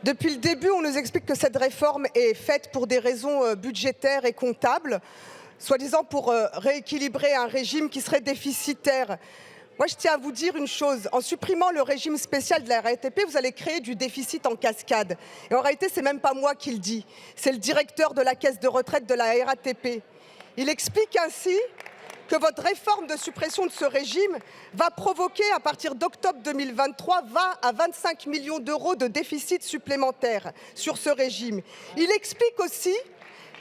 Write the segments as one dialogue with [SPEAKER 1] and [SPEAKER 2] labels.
[SPEAKER 1] Depuis le début, on nous explique que cette réforme est faite pour des raisons budgétaires et comptables, soi-disant pour rééquilibrer un régime qui serait déficitaire. Moi, je tiens à vous dire une chose. En supprimant le régime spécial de la RATP, vous allez créer du déficit en cascade. Et en réalité, ce n'est même pas moi qui le dis. C'est le directeur de la caisse de retraite de la RATP. Il explique ainsi que votre réforme de suppression de ce régime va provoquer, à partir d'octobre 2023, 20 à 25 millions d'euros de déficit supplémentaire sur ce régime. Il explique aussi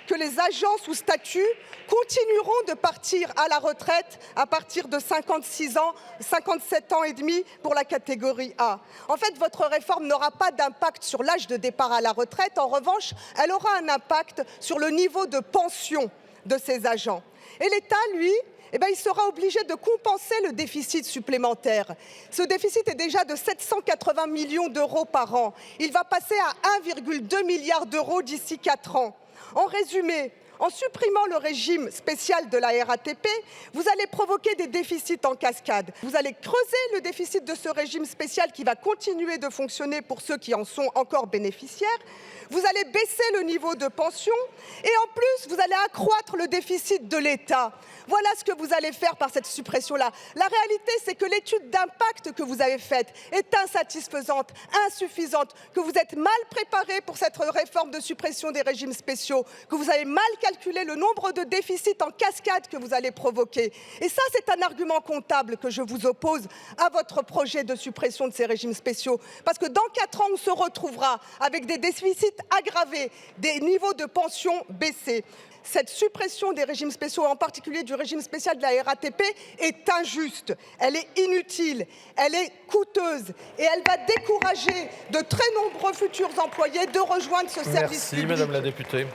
[SPEAKER 1] que les agents sous statut continueront de partir à la retraite à partir de 56 ans, 57 ans et demi pour la catégorie A. En fait, votre réforme n'aura pas d'impact sur l'âge de départ à la retraite. En revanche, elle aura un impact sur le niveau de pension de ces agents. Et l'État, lui, il sera obligé de compenser le déficit supplémentaire. Ce déficit est déjà de 780 millions d'euros par an. Il va passer à 1,2 milliard d'euros d'ici 4 ans. En résumé, en supprimant le régime spécial de la RATP, vous allez provoquer des déficits en cascade. Vous allez creuser le déficit de ce régime spécial qui va continuer de fonctionner pour ceux qui en sont encore bénéficiaires. Vous allez baisser le niveau de pension et en plus, vous allez accroître le déficit de l'État. Voilà ce que vous allez faire par cette suppression-là. La réalité, c'est que l'étude d'impact que vous avez faite est insatisfaisante, insuffisante, que vous êtes mal préparé pour cette réforme de suppression des régimes spéciaux, que vous avez mal calculé le nombre de déficits en cascade que vous allez provoquer. Et ça, c'est un argument comptable que je vous oppose à votre projet de suppression de ces régimes spéciaux. Parce que dans 4 ans, on se retrouvera avec des déficits aggravés, des niveaux de pension baissés. Cette suppression des régimes spéciaux, en particulier du régime spécial de la RATP, est injuste, elle est inutile, elle est coûteuse et elle va décourager de très nombreux futurs employés de rejoindre ce service public.
[SPEAKER 2] Merci, Madame la députée.